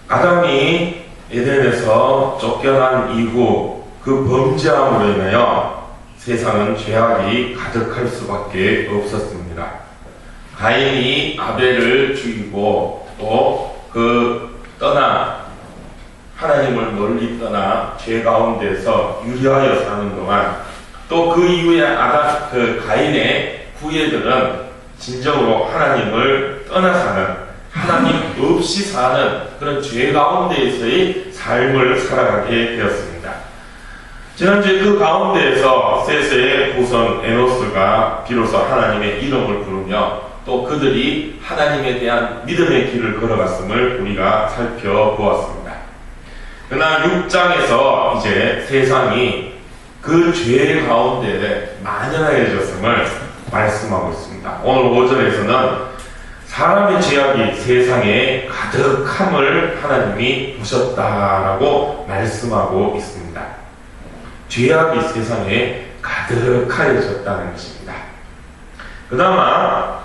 아담이 에덴에서 쫓겨난 이후 그 범죄함으로 인하여 세상은 죄악이 가득할 수밖에 없었습니다. 가인이 아벨을 죽이고 또 하나님을 멀리 떠나 죄 가운데서 유리하여 사는 동안 또 그 이후에 가인의 후예들은 진정으로 하나님을 떠나 사는, 하나님 없이 사는 그런 죄 가운데에서의 삶을 살아가게 되었습니다. 지난주에 그 가운데에서 셋의 후손 에노스가 비로소 하나님의 이름을 부르며 또 그들이 하나님에 대한 믿음의 길을 걸어갔음을 우리가 살펴보았습니다. 그러나 6장에서 이제 세상이 그 죄 가운데 만연해졌음을 말씀하고 있습니다. 오늘 5절에서는 사람의 죄악이 세상에 가득함을 하나님이 보셨다라고 말씀하고 있습니다. 죄악이 세상에 가득하여졌다는 것입니다. 그나마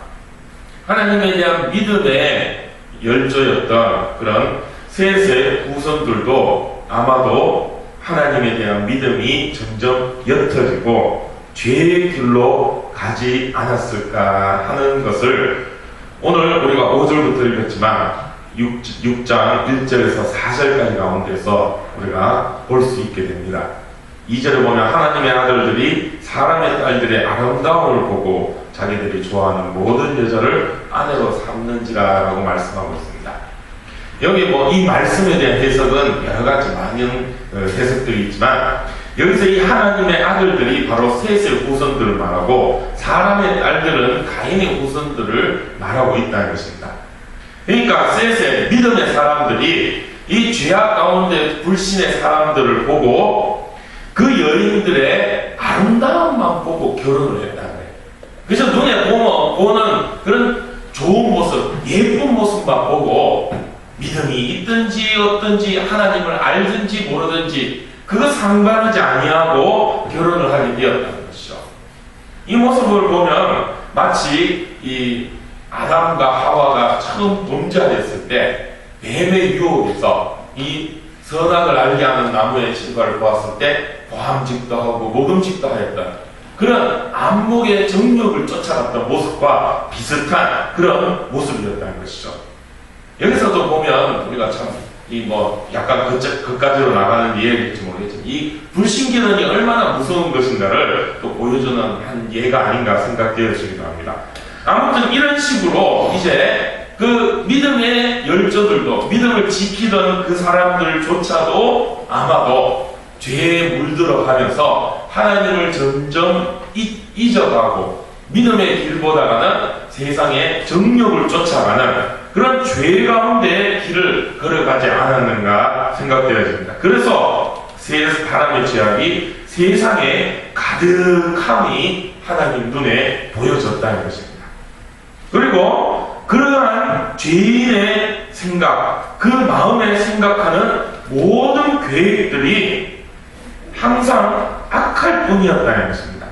하나님에 대한 믿음의 열조였던 그런 셋의 후손들도 아마도 하나님에 대한 믿음이 점점 옅어지고 죄의 길로 가지 않았을까 하는 것을 오늘 우리가 5절부터 읽었지만 6장 1절에서 4절까지 가운데서 우리가 볼 수 있게 됩니다. 2절에 보면 하나님의 아들들이 사람의 딸들의 아름다움을 보고 자기들이 좋아하는 모든 여자를 아내로 삼는지라라고 말씀하고 있습니다. 여기 이 말씀에 대한 해석은 여러 가지 많은 해석들이 있지만 여기서 이 하나님의 아들들이 바로 셋의 후손들을 말하고 사람의 딸들은 가인의 후손들을 말하고 있다는 것입니다. 그러니까 셋의 믿음의 사람들이 이 죄악 가운데 불신의 사람들을 보고 그 여인들의 아름다움만 보고 결혼을 했다는 거예요. 그래서 눈에 보는 그런 좋은 모습, 예쁜 모습만 보고 믿음이 있든지 없든지 하나님을 알든지 모르든지 그거 상관하지 아니하고 결혼을 하게 되었다는 것이죠. 이 모습을 보면 마치 이 아담과 하와가 처음 범죄했을 때 뱀의 유혹에서 이 선악을 알게 하는 나무의 실과를 보았을 때 보암직도 하고 먹음직도 하였던 그런 안목의 정욕을 쫓아갔던 모습과 비슷한 그런 모습이었다는 것이죠. 여기서도 보면 우리가 참 약간 그까지로 나가는 예일지 모르겠지만 이 불신결혼이 얼마나 무서운 것인가를 또 보여주는 한 예가 아닌가 생각되어지기도 합니다. 아무튼 이런 식으로 이제 그 믿음의 열조들도 믿음을 지키던 그 사람들조차도 아마도 죄에 물들어가면서 하나님을 점점 잊어가고 믿음의 길보다는 세상의 정욕을 쫓아가는 그런 죄 가운데 길을 걸어가지 않았는가 생각되어집니다. 그래서 사람의 죄악이 세상에 가득함이 하나님 눈에 보여졌다는 것입니다. 그리고 그러한 죄인의 생각, 그 마음에 생각하는 모든 계획들이 항상 악할 뿐이었다는 것입니다.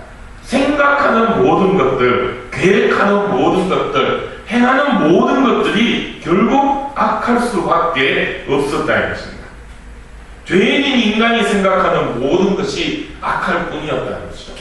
생각하는 모든 것들, 계획하는 모든 것들, 행하는 모든 것들이 결국 악할 수밖에 없었다는 것입니다. 죄인인 인간이 생각하는 모든 것이 악할 뿐이었다는 것이죠.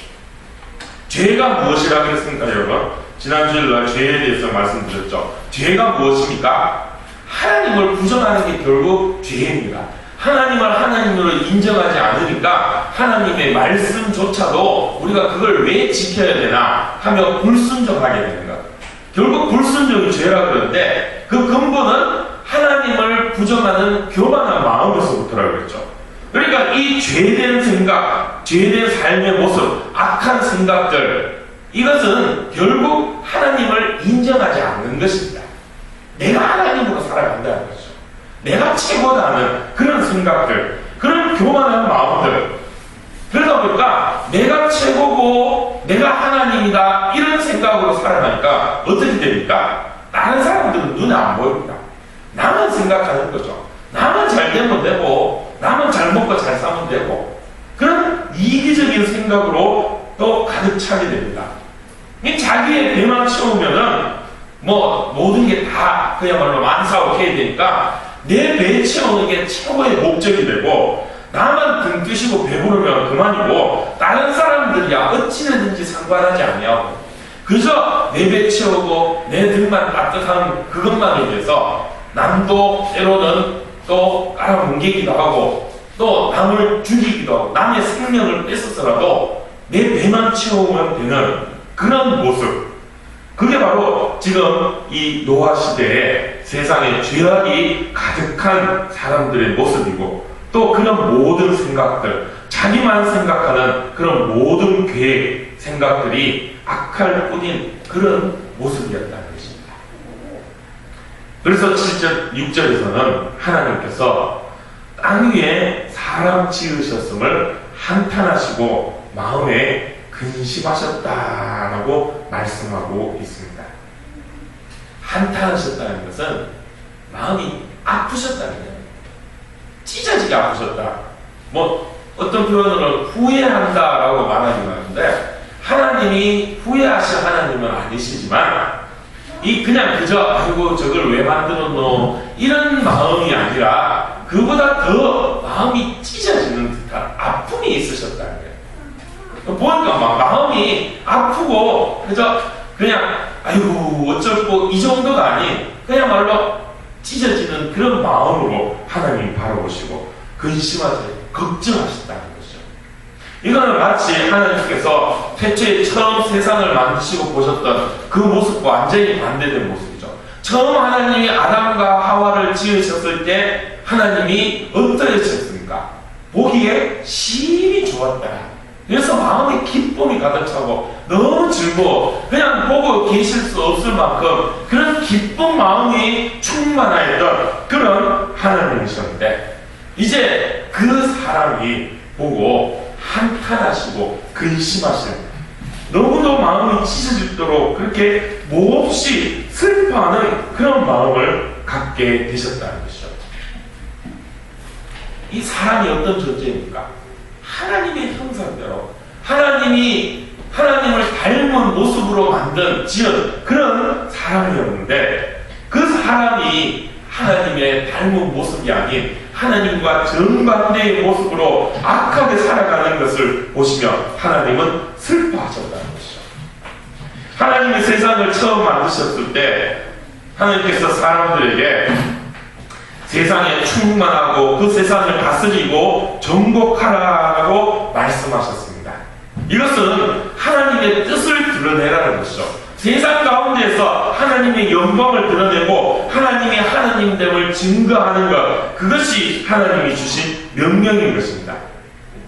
죄가 무엇이라고 했습니까, 여러분? 지난주일날 죄에 대해서 말씀드렸죠. 죄가 무엇입니까? 하나님을 부정하는 게 결국 죄입니다. 하나님을 하나님으로 인정하지 않으니까 하나님의 말씀조차도 우리가 그걸 왜 지켜야 되나 하며 불순종하게 되는 것. 결국 불순종이 죄라 그러는데 그 근본은 하나님을 부정하는 교만한 마음에서부터라고 그랬죠. 그러니까 이 죄된 생각, 죄된 삶의 모습, 악한 생각들, 이것은 결국 하나님을 인정하지 않는 것입니다. 내가 하나님으로 살아간다는 거죠. 내가 최고다는 그런 생각들, 그런 교만한 마음들. 그러다 보니까 내가 최고고 내가 하나님이다 이런 생각으로 살아가니까 어떻게 됩니까? 다른 사람들은 눈에 안 보입니다. 나만 생각하는 거죠. 나만 잘 되면 되고 나만 잘 먹고 잘 사면 되고 그런 이기적인 생각으로 또 가득 차게 됩니다. 자기의 배만 채우면은 모든 게 다 그야말로 만사오케이 되니까 내 배 채우는 게 최고의 목적이 되고, 나만 등 뜨시고 배부르면 그만이고 다른 사람들이야 어찌되든지 상관하지 아니하고 그저 내 배 채우고 내 등만 따뜻한 그것만을 위해서 남도 때로는 또 깔아뭉개기도 하고 또 남을 죽이기도 하고 남의 생명을 뺏어서라도 내 배만 채우면 되는 그런 모습, 그게 바로 지금 이 노아 시대에 세상에 죄악이 가득한 사람들의 모습이고, 또 그런 모든 생각들, 자기만 생각하는 그런 모든 계획, 생각들이 악할 뿐인 그런 모습이었다는 것입니다. 그래서 7절, 6절에서는 하나님께서 땅 위에 사람 지으셨음을 한탄하시고 마음에 근심하셨다라고 말씀하고 있습니다. 한탄하셨다는 것은 마음이 아프셨다는 거예요. 찢어지게 아프셨다. 뭐 어떤 표현으로 후회한다라고 말하기도 하는데, 하나님이 후회하실 하나님은 아니시지만 이 그냥 그저 아이고 저걸 왜 만들었노 이런 마음이 아니라 그보다 더 마음이 찢어지는 듯한 아픔이 있으셨다는 거예요. 보니까 막 마음이 아프고 그냥 아이고 어쩔고 이 정도가 아닌 그야말로 찢어지는 그런 마음으로 하나님이 바라보시고 근심하시고 걱정하셨다는 것이죠. 이거는 마치 하나님께서 태초에 처음 세상을 만드시고 보셨던 그 모습과 완전히 반대된 모습이죠. 처음 하나님이 아담과 하와를 지으셨을 때 하나님이 어떠셨습니까? 보기에 심히 좋았다. 그래서 마음에 기쁨이 가득 차고 너무 즐거워 그냥 보고 계실 수 없을 만큼 그런 기쁜 마음이 충만하였던 그런 하나님이셨는데, 이제 그 사람이 보고 한탄하시고 근심하시는, 너무도 마음이 찢어질도록 그렇게 몹시 슬퍼하는 그런 마음을 갖게 되셨다는 것이죠. 이 사람이 어떤 존재입니까? 하나님의 형상대로 하나님을 닮은 모습으로 지은 그런 사람이었는데, 그 사람이 하나님의 닮은 모습이 아닌 하나님과 정반대의 모습으로 악하게 살아가는 것을 보시며 하나님은 슬퍼하셨다는 것이죠. 하나님이 세상을 처음 만드셨을 때 하나님께서 사람들에게 세상에 충만하고 그 세상을 다스리고 정복하라고 말씀하셨습니다. 이것은 하나님의 뜻을 드러내라는 것이죠. 세상 가운데에서 하나님의 영광을 드러내고 하나님의 하나님됨을 증거하는 것, 그것이 하나님이 주신 명령인 것입니다.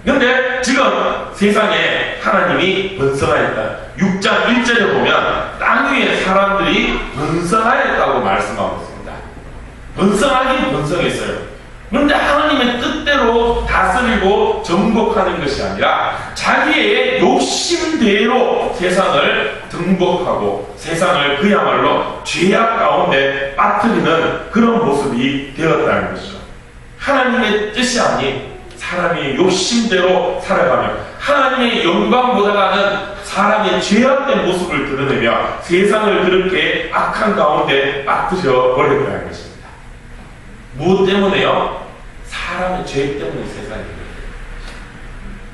그런데 지금 세상에 하나님이 번성하였다. 6장 1절에 보면 땅 위에 사람들이 번성하였다고 말씀하고 있습니다. 번성하긴 번성했어요. 그런데 하나님의 뜻대로 다스리고 정복하는 것이 아니라 자기의 욕심대로 세상을 등복하고 세상을 그야말로 죄악 가운데 빠뜨리는 그런 모습이 되었다는 것이죠. 하나님의 뜻이 아닌 사람이 욕심대로 살아가며 하나님의 영광보다는 사람의 죄악된 모습을 드러내며 세상을 그렇게 악한 가운데 빠뜨려 버렸다는 것입니다. 무엇 때문에요? 사람의 죄 때문에 세상이 그래요.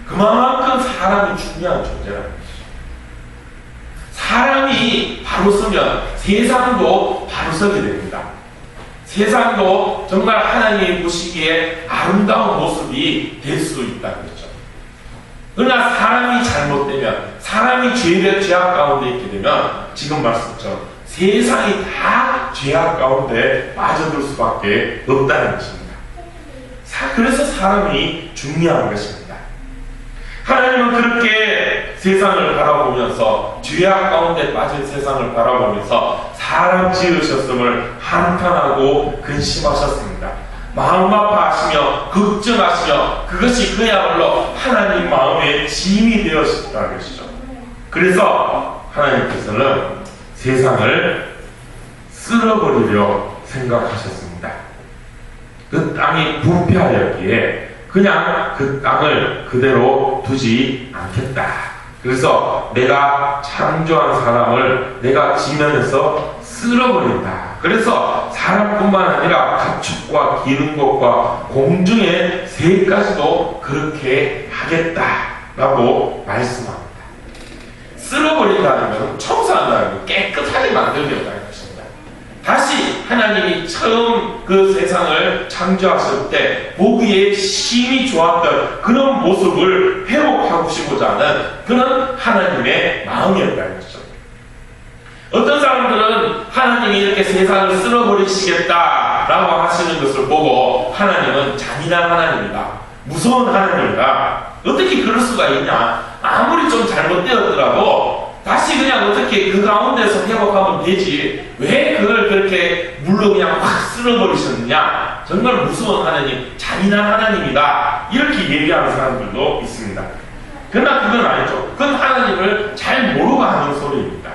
그만큼 사람이 중요한 존재라는 것이죠. 사람이 바로 서면 세상도 바로 서게 됩니다. 세상도 정말 하나님이 보시기에 아름다운 모습이 될 수 있다는 거죠. 그러나 사람이 잘못되면, 사람이 죄악 가운데 있게 되면 지금 말씀처럼 세상이 다 죄악 가운데 빠져들 수밖에 없다는 것입니다. 그래서 사람이 중요한 것입니다. 하나님은 그렇게 세상을 바라보면서 죄악 가운데 빠진 세상을 바라보면서 사람 지으셨음을 한탄하고 근심하셨습니다. 마음 아파하시며 걱정하시며 그것이 그야말로 하나님 마음의 짐이 되었다는 것이죠. 그래서 하나님께서는 세상을 쓸어버리려 생각하셨습니다. 그 땅이 부패하였기에 그냥 그 땅을 그대로 두지 않겠다. 그래서 내가 창조한 사람을 내가 지면에서 쓸어버린다. 그래서 사람뿐만 아니라 가축과 기른 것과 공중의 새까지도 그렇게 하겠다라고 말씀합니다. 쓸어버린다는 것은 청소한다는 것, 깨끗하게 만들겠다는 것입니다. 다시 하나님이 처음 그 세상을 창조하실 때 보기에 심히 좋았던 그런 모습을 회복하고 싶고자 하는 그런 하나님의 마음이었다는 것이죠. 어떤 사람들은 하나님이 이렇게 세상을 쓸어버리시겠다라고 하시는 것을 보고 하나님은 잔인한 하나님이다, 무서운 하나님이다, 어떻게 그럴 수가 있냐, 아무리 좀 잘못되었더라도 다시 그냥 어떻게 그 가운데서 회복하면 되지, 왜 그걸 그렇게 물로 그냥 확 쓸어버리셨느냐, 정말 무서운 하나님, 잔인한 하나님이다, 이렇게 얘기하는 사람들도 있습니다. 그러나 그건 아니죠. 그건 하나님을 잘 모르고 하는 소리입니다.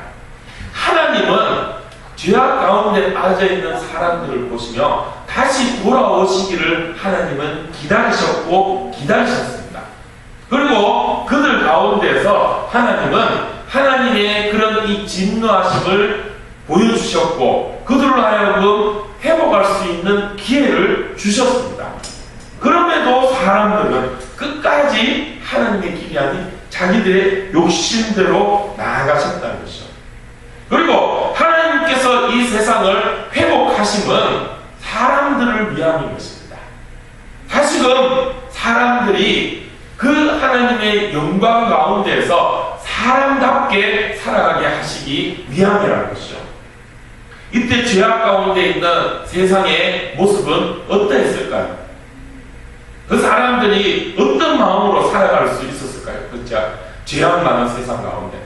하나님은 죄악 가운데 빠져있는 사람들을 보시며 다시 돌아오시기를 하나님은 기다리셨고 기다리셨습니다. 그리고 그들 가운데서 하나님은 하나님의 그런 이 진노하심을 보여주셨고 그들로 하여금 회복할 수 있는 기회를 주셨습니다. 그럼에도 사람들은 끝까지 하나님의 길이 아닌 자기들의 욕심대로 나아가셨다는 것이죠. 그리고 하나님께서 이 세상을 회복하심은 사람들을 위함인 것입니다. 다시금 사람들이 그 하나님의 영광 가운데에서 사람답게 살아가게 하시기 위함이라는 것이죠. 이때 죄악 가운데 있는 세상의 모습은 어떠했을까요? 그 사람들이 어떤 마음으로 살아갈 수 있었을까요? 그렇죠? 죄악 많은 세상 가운데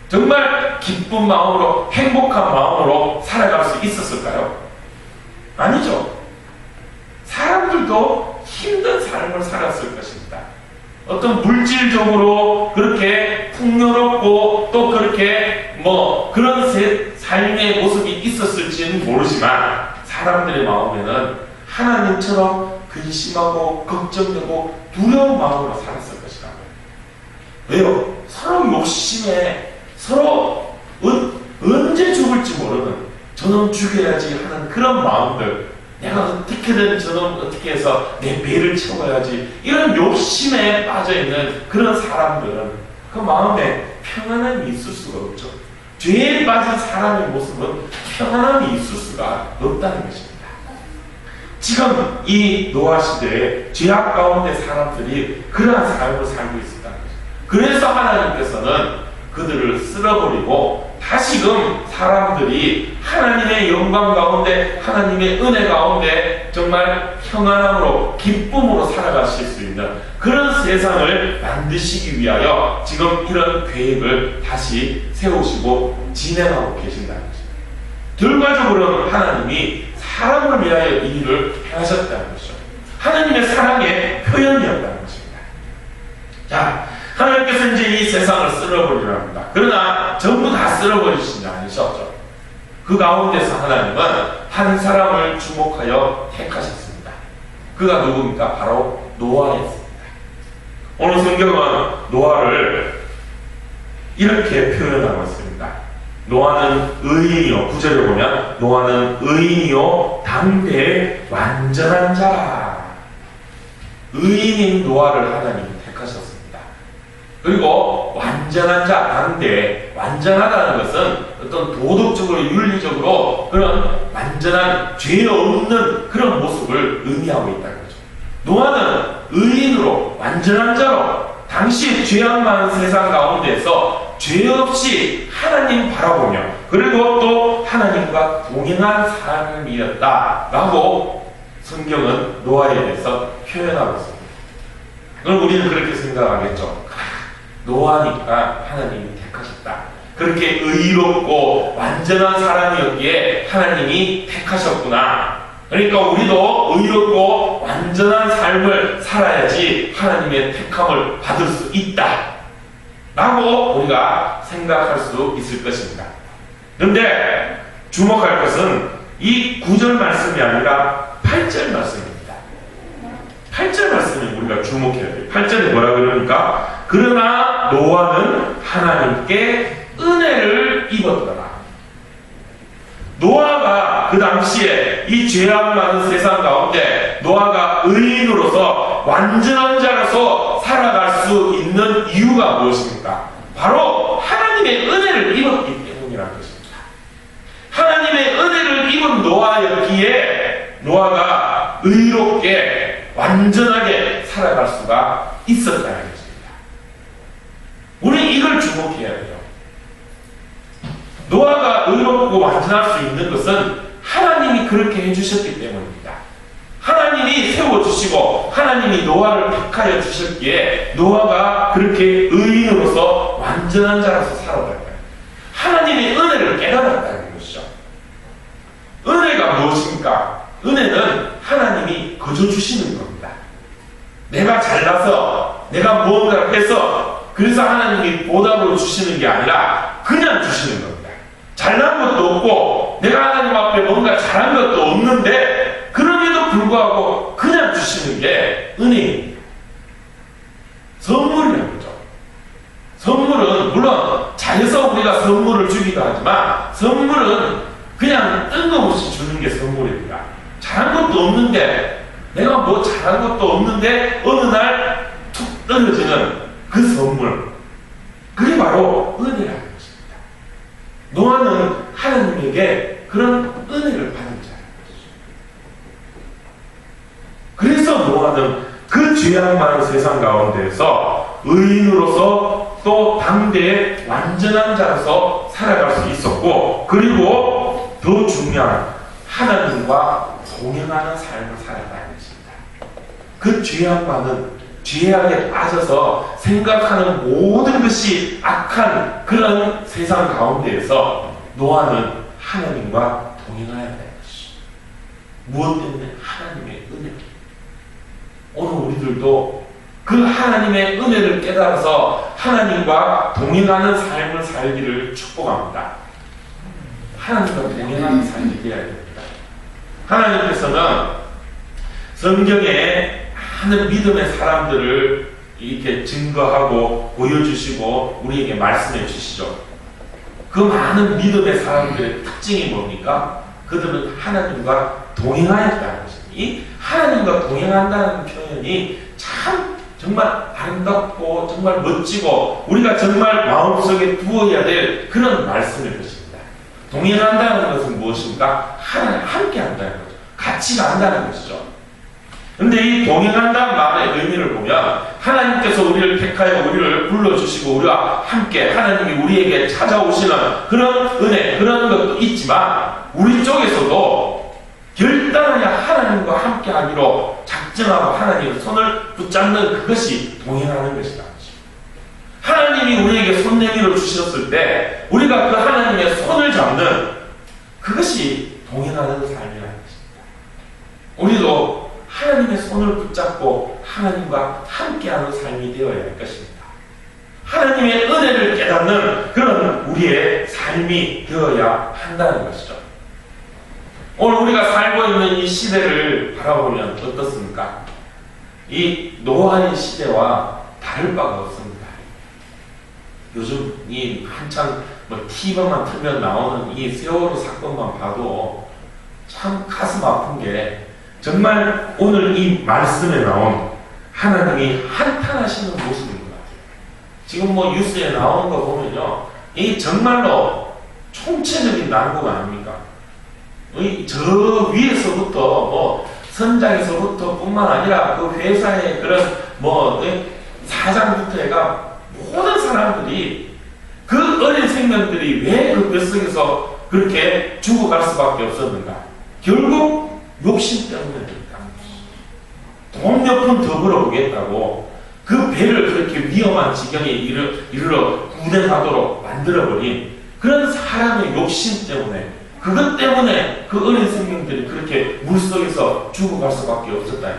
정말 기쁜 마음으로, 행복한 마음으로 살아갈 수 있었을까요? 아니죠. 사람들도 힘든 삶을 살았을 것입니다. 어떤 물질적으로 그렇게 풍요롭고 또 그렇게 그런 삶의 모습이 있었을지는 모르지만 사람들의 마음에는 하나님처럼 근심하고 걱정되고 두려운 마음으로 살았을 것이다. 왜요? 서로 욕심에 서로 언제 죽을지 모르는, 저놈 죽여야지 하는 그런 마음들, 내가 어떻게든 저놈 어떻게 해서 내 배를 채워야지, 이런 욕심에 빠져있는 그런 사람들은 그 마음에 평안함이 있을 수가 없죠. 죄에 빠진 사람의 모습은 평안함이 있을 수가 없다는 것입니다. 지금 이 노아 시대에 죄악 가운데 사람들이 그러한 삶을 살고 있었다는 것입니다. 그래서 하나님께서는 그들을 쓸어버리고 다시금 사람들이 하나님의 영광 가운데, 하나님의 은혜 가운데 정말 평안함으로 기쁨으로 살아가실 수 있는 그런 세상을 만드시기 위하여 지금 이런 계획을 다시 세우시고 진행하고 계신다는 것입니다. 결과적으로는 하나님이 사람을 위하여 이 일을 행하셨다는 것이죠. 하나님의 사랑의 표현이었다는 것입니다. 자, 하나님께서 이제 이 세상을 쓸어버리려 합니다. 그러나 전부 다 쓸어버리시지 않으셨죠. 그 가운데서 하나님은 한 사람을 주목하여 택하셨습니다. 그가 누굽니까? 바로 노아였습니다. 오늘 성경은 노아를 이렇게 표현하고 있습니다. 노아는 의인이요, 9절에 보면 노아는 의인이요 당대의 완전한 자라. 의인인 노아를 하나님이 택하셨습니다. 그리고 완전한 자, 당대, 완전하다는 것은 어떤 도덕적으로, 윤리적으로 그런 완전한 죄 없는 그런 모습을 의미하고 있다는 거죠. 노아는 의인으로, 완전한 자로 당시 죄악 많은 세상 가운데서 죄 없이 하나님 바라보며 그리고 또 하나님과 동행한 삶이었다라고 성경은 노아에 대해서 표현하고 있습니다. 그럼 우리는 그렇게 생각하겠죠. 노아니까 하나님이 택하셨다. 그렇게 의롭고 완전한 사람이었기에 하나님이 택하셨구나. 그러니까 우리도 의롭고 완전한 삶을 살아야지 하나님의 택함을 받을 수 있다 라고 우리가 생각할 수 있을 것입니다. 그런데 주목할 것은 이 9절 말씀이 아니라 8절 말씀입니다. 8절 말씀에 우리가 주목해야 돼요. 8절에 뭐라 그러니까 그러나 노아는 하나님께 은혜를 입었더라. 노아가 그 당시에 이 죄악 많은 세상 가운데 노아가 의인으로서 완전한 자로서 살아갈 수 있는 이유가 무엇입니까? 바로 하나님의 은혜를 입었기 때문이라는 것입니다. 하나님의 은혜를 입은 노아였기에 노아가 의롭게 완전하게 살아갈 수가 있었다는 것입니다. 우리 이걸 주목해야 돼요. 노아가 의롭고 완전할 수 있는 것은 하나님이 그렇게 해주셨기 때문입니다. 하나님이 세워주시고 하나님이 노아를 택하여 주셨기에 노아가 그렇게 의인으로서 완전한 자로서 살아갔다. 하나님의 은혜를 깨달았다는 것이죠. 은혜가 무엇입니까? 은혜는 하나님이 거저 주시는 겁니다. 내가 잘나서 내가 무언가를 해서 그래서 하나님이 보답으로 주시는 게 아니라 그냥 주시는 겁니다. 잘난 것도 없고 내가 하나님 앞에 뭔가 잘한 것도 없는데 그럼에도 불구하고 그냥 주시는 게 은혜입니다. 선물이라는 거죠. 선물은 물론 잘해서 우리가 선물을 주기도 하지만 선물은 그냥 뜬금없이 주는 게 선물입니다. 잘한 것도 없는데 내가 뭐 잘한 것도 없는데 어느 날 툭 떨어지는 그 선물, 그게 바로 은혜라는 것입니다. 노아는 하나님에게 그런 은혜를 받은 자예요. 그래서 노아는 그 죄악 많은 세상 가운데에서 의인으로서 또 당대의 완전한 자로서 살아갈 수 있었고, 그리고 더 중요한 하나님과 동행하는 삶을 살아가는 것입니다. 그 죄악 많은 죄악에 빠져서 생각하는 모든 것이 악한 그런 세상 가운데에서 노아는 하나님과 동행해야 되는 것이죠. 무엇 때문에? 하나님의 은혜. 오늘 우리들도 그 하나님의 은혜를 깨달아서 하나님과 동행하는 삶을 살기를 축복합니다. 하나님과 동행하는 삶이 되어야 됩니다. 하나님께서는 성경에 많은 믿음의 사람들을 이렇게 증거하고 보여주시고 우리에게 말씀해 주시죠. 그 많은 믿음의 사람들의 특징이 뭡니까? 그들은 하나님과 동행하였다는 것입니다. 이 하나님과 동행한다는 표현이 참 정말 아름답고 정말 멋지고 우리가 정말 마음속에 두어야 될 그런 말씀일 것입니다. 동행한다는 것은 무엇입니까? 하나님 함께 한다는 거죠. 같이 간다는 것이죠. 근데 이 동행한다는 말의 의미를 보면 하나님께서 우리를 택하여 우리를 불러주시고 우리와 함께 하나님이 우리에게 찾아오시는 그런 은혜, 그런 것도 있지만 우리 쪽에서도 결단하여 하나님과 함께 하기로 작정하고 하나님의 손을 붙잡는 그것이 동행하는 것이다. 하나님이 우리에게 손 내밀어 주셨을 때 우리가 그 하나님의 손을 잡는 그것이 동행하는 삶이라는 것입니다. 우리도 하나님의 손을 붙잡고 하나님과 함께하는 삶이 되어야 할 것입니다. 하나님의 은혜를 깨닫는 그런 우리의 삶이 되어야 한다는 것이죠. 오늘 우리가 살고 있는 이 시대를 바라보면 어떻습니까? 이 노아의 시대와 다를 바가 없습니다. 요즘 이 한창 TV만 틀면 나오는 이 세월호 사건만 봐도 참 가슴 아픈 게 정말 오늘 이 말씀에 나온 하나님이 한탄하시는 모습인 것 같아요. 지금 뉴스에 나오는 거 보면요, 이 정말로 총체적인 난국 아닙니까? 저 위에서부터 선장에서부터 뿐만 아니라 그 회사의 그런 사장부터 해가 모든 사람들이 그 어린 생명들이 왜 그 뱃속에서 그렇게 죽어갈 수밖에 없었는가? 결국 욕심 때문입니다. 돈 몇 푼 더 벌어보겠다고 그 배를 그렇게 위험한 지경에 이르러 구den하도록 만들어버린 그런 사람의 욕심 때문에, 그것 때문에 그 어린 생명들이 그렇게 물속에서 죽어갈 수밖에 없었다.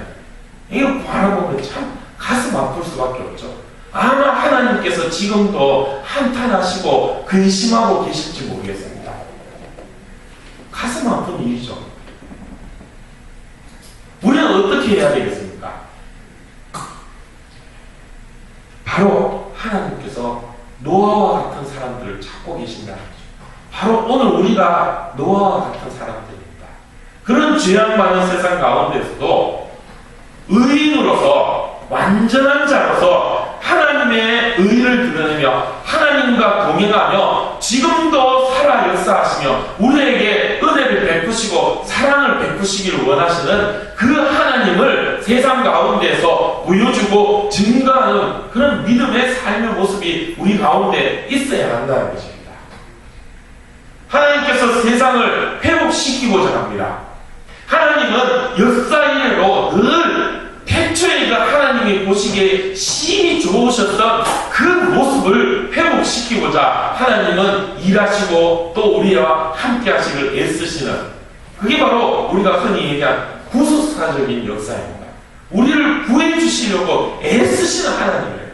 이거 바라보면 참 가슴 아플 수밖에 없죠. 아마 하나님께서 지금도 한탄하시고 근심하고 계실지 모르겠습니다. 가슴 아픈 일이죠. 우리는 어떻게 해야 되겠습니까? 바로 하나님께서 노아와 같은 사람들을 찾고 계신다는 거죠. 바로 오늘 우리가 노아와 같은 사람들입니다. 그런 죄악 많은 세상 가운데서도 의인으로서 완전한 자로서 하나님의 의를 드러내며 하나님과 동행하며 지금도 살아 역사하시며 우리에게 은혜를 베푸시고 사랑을 베푸시기를 원하시는 그 하나님을 세상 가운데서 보여주고 증거하는 그런 믿음의 삶의 모습이 우리 가운데 있어야 한다는 것입니다. 하나님께서 세상을 회복시키고자 합니다. 하나님은 역사 이래로 늘 태초에 그 하나님이 보시기에 심히 좋으셨던 그 모습을 회복시키고자 하나님은 일하시고 또 우리와 함께 하시길 애쓰시는, 그게 바로 우리가 흔히 얘기한 구속사적인 역사입니다. 우리를 구해주시려고 애쓰시는 하나님이에요.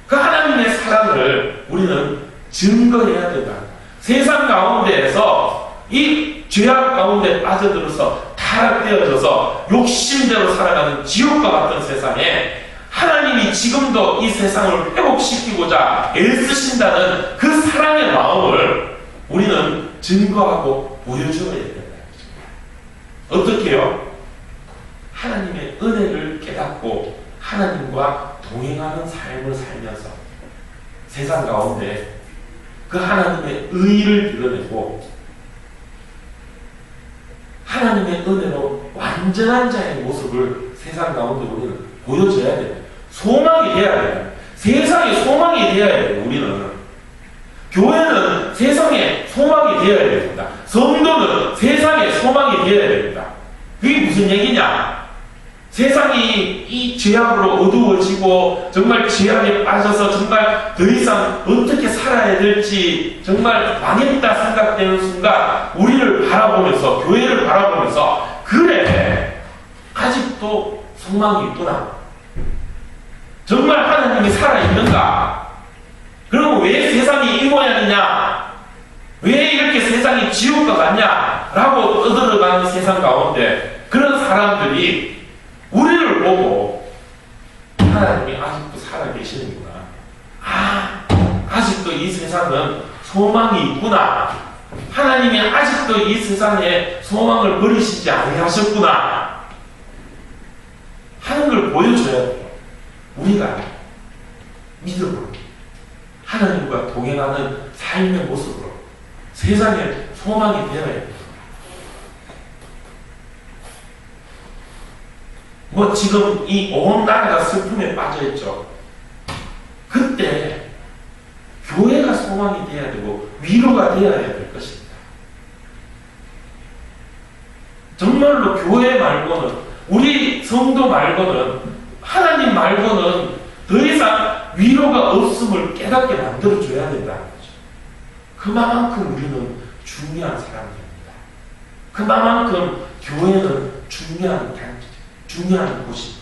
그 하나님의 사랑을 우리는 증거해야 된다. 세상 가운데에서 이 죄악 가운데 빠져들어서 타락되어져서 욕심대로 살아가는 지옥과 같은 세상에 하나님이 지금도 이 세상을 회복시키고자 애쓰신다는 그 사랑의 마음을 우리는 증거하고 보여줘야 된다. 어떻게 해요? 하나님의 은혜를 깨닫고 하나님과 동행하는 삶을 살면서 세상 가운데 그 하나님의 의를 드러내고 하나님의 은혜로 완전한 자의 모습을 세상 가운데 우리는 보여줘야 돼요. 소망이 돼야 돼요. 세상에 소망이 돼야 돼요. 우리는 교회는 세상에 소망이 되어야 됩니다. 성도는 세상에 소망이 되어야 됩니다. 그게 무슨 얘기냐? 세상이 이 죄악으로 어두워지고 정말 죄악에 빠져서 정말 더 이상 어떻게 살아야 될지 정말 망했다 생각되는 순간 우리를 바라보면서, 교회를 바라보면서, 그래, 아직도 소망이 있구나, 정말 하나님이 살아있는가, 그럼 왜 세상이 이 모양이냐, 왜 이렇게 세상이 지옥과 같냐 라고 떠들어가는 세상 가운데 그런 사람들이 우리를 보고 하나님이 아직도 살아계시는구나, 아직도 이 세상은 소망이 있구나, 하나님이 아직도 이 세상에 소망을 버리시지 아니하셨구나 하는 걸 보여줘야 돼요. 우리가 믿음으로 하나님과 동행하는 삶의 모습으로 세상에 소망이 되어야 돼요. 지금 이 온 나라가 슬픔에 빠져있죠. 그때 교회가 소망이 되어야 되고 위로가 되어야 될 것입니다. 정말로 교회 말고는, 우리 성도 말고는, 하나님 말고는 더 이상 위로가 없음을 깨닫게 만들어줘야 된다는 거죠. 그만큼 우리는 중요한 사람들입니다. 그만큼 교회는 중요한 곳입니다.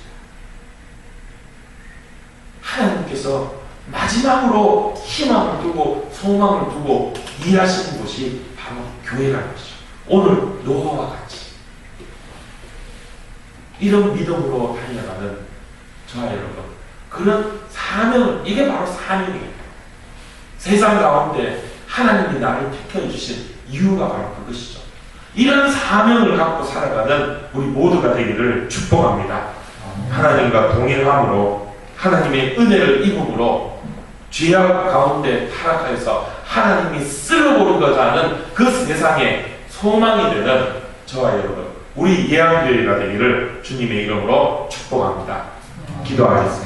하나님께서 마지막으로 희망을 두고 소망을 두고 일하시는 곳이 바로 교회라는 것이죠. 오늘 노아와 같이 이런 믿음으로 달려가는 저와 여러분, 그런 사명을, 이게 바로 사명이에요. 세상 가운데 하나님이 나를 택해 주신 이유가 바로 그것이죠. 이런 사명을 갖고 살아가는 우리 모두가 되기를 축복합니다. 하나님과 동행함으로, 하나님의 은혜를 입음으로 죄악 가운데 타락하여서 하나님이 쓸어버리고자 하는 그 세상에 소망이 되는 저와 여러분, 우리 예양교회가 되기를 주님의 이름으로 축복합니다. 기도하겠습니다.